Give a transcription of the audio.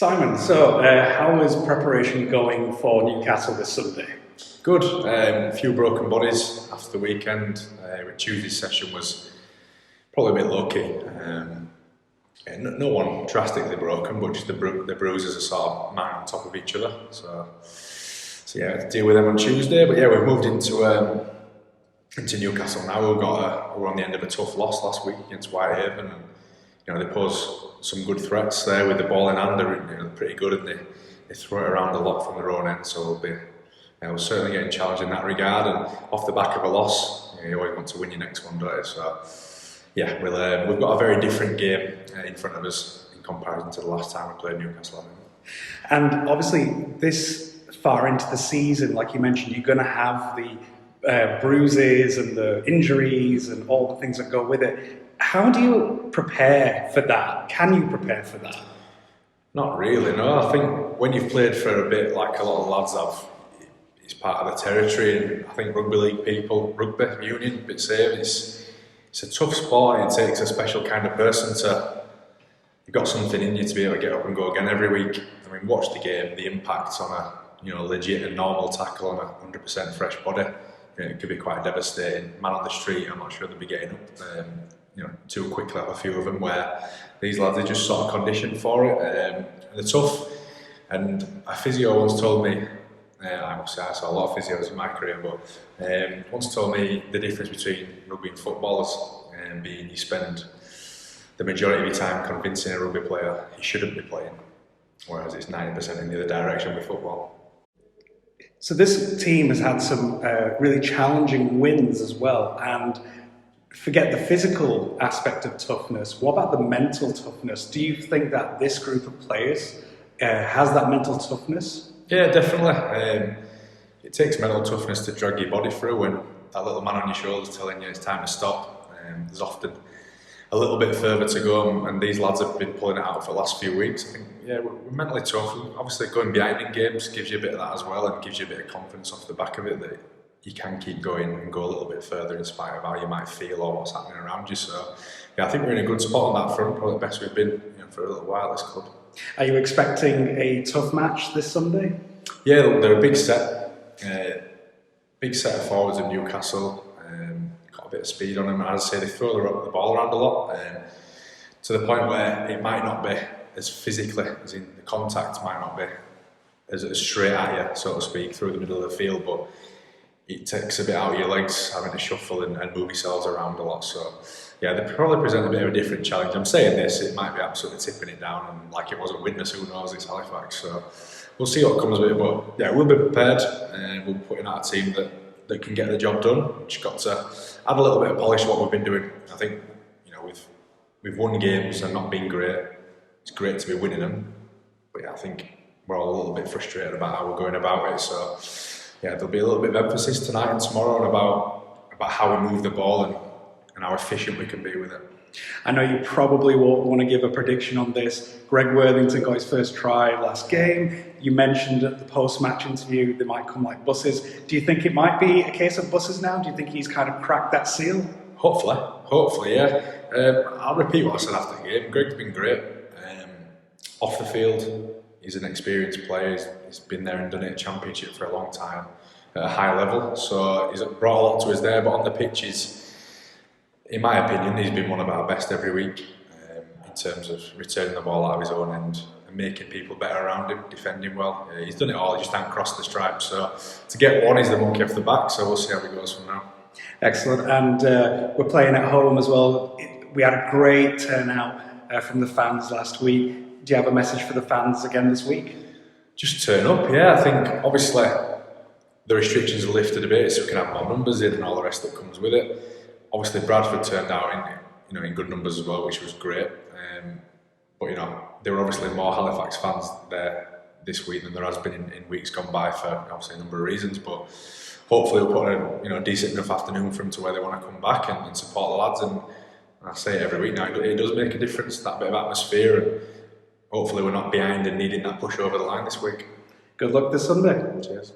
Simon, so how is preparation going for Newcastle this Sunday? Good. A few broken bodies after the weekend. Tuesday's session was probably a bit low-key. No one drastically broken, but just the bruises are sort of mounting on top of each other. So yeah, I had to deal with them on Tuesday. But yeah, we've moved into Newcastle now. We're on the end of a tough loss last week against Whitehaven, and they pose some good threats there with the ball in hand. They're pretty good, and they throw it around a lot from their own end. So we're certainly getting challenged in that regard. And off the back of a loss, you always want to win your next one, don't you? So yeah, we've got a very different game in front of us in comparison to the last time we played Newcastle. And obviously, this far into the season, like you mentioned, you're going to have the bruises and the injuries and all the things that go with it. How do you prepare for that? Can you prepare for that? Not really, no. I think when you've played for a bit, like a lot of lads have, it's part of the territory. And I think rugby league people, rugby union, a bit safe. It's a tough sport, and it takes a special kind of person you've got something in you to be able to get up and go again every week. I mean, watch the game, the impact on a legit and normal tackle on a 100% fresh body. It could be quite devastating. Man on the street, I'm not sure they'll be getting up too quickly, a few of them, where these lads are just sort of conditioned for it. And they're tough. And a physio once told me, I saw a lot of physios in my career, but once told me the difference between rugby and football being you spend the majority of your time convincing a rugby player he shouldn't be playing, whereas it's 90% in the other direction with football. So this team has had some really challenging wins as well, and forget the physical aspect of toughness. What about the mental toughness? Do you think that this group of players has that mental toughness? Yeah, definitely. It takes mental toughness to drag your body through when that little man on your shoulders telling you it's time to stop. There's often a little bit further to go, and these lads have been pulling it out for the last few weeks. I think, yeah, we're mentally tough. Obviously, going behind in games gives you a bit of that as well, and gives you a bit of confidence off the back of it that you can keep going and go a little bit further in spite of how you might feel or what's happening around you. So yeah, I think we're in a good spot on that front, probably the best we've been for a little while, this club. Are you expecting a tough match this Sunday? Yeah, they're a big set. Big set of forwards in Newcastle. Got a bit of speed on them, and as I say, they throw the ball around a lot, to the point where it might not be as physically, as in the contact might not be as straight at you, so to speak, through the middle of the field, but it takes a bit out of your legs, having to shuffle and move yourselves around a lot. So yeah, they probably present a bit of a different challenge. I'm saying this, it might be absolutely tipping it down, and like it was at Widnes, who knows, it's Halifax. So we'll see what comes of it, but yeah, we'll be prepared, and we'll be putting out a team that can get the job done. Just got to add a little bit of polish to what we've been doing. I think, we've won games and not been great. It's great to be winning them, but yeah, I think we're all a little bit frustrated about how we're going about it. So yeah, there'll be a little bit of emphasis tonight and tomorrow on about how we move the ball and how efficient we can be with it. I know you probably won't want to give a prediction on this. Greg Worthington got his first try last game. You mentioned at the post-match interview they might come like buses. Do you think it might be a case of buses now? Do you think he's kind of cracked that seal? Hopefully, yeah. I'll repeat what I said after the game. Greg's been great. Off the field, he's an experienced player. He's been there and done it at Championship for a long time at a high level. So he's brought a lot to us there, but on the pitches, in my opinion, he's been one of our best every week in terms of returning the ball out of his own end and making people better around him, defending well. He's done it all, he just hasn't crossed the stripe. So to get one, he's the monkey off the back, so we'll see how it goes from now. Excellent, and we're playing at home as well. We had a great turnout from the fans last week. Do you have a message for the fans again this week? Just turn up, yeah. I think obviously the restrictions are lifted a bit, so we can have more numbers in and all the rest that comes with it. Obviously Bradford turned out in good numbers as well, which was great. But there were obviously more Halifax fans there this week than there has been in weeks gone by for obviously a number of reasons. But hopefully we'll put a decent enough afternoon for them to where they want to come back and support the lads. And I say it every week now, it does make a difference, that bit of atmosphere, and hopefully we're not behind and needing that push over the line this week. Good luck this Sunday. Cheers.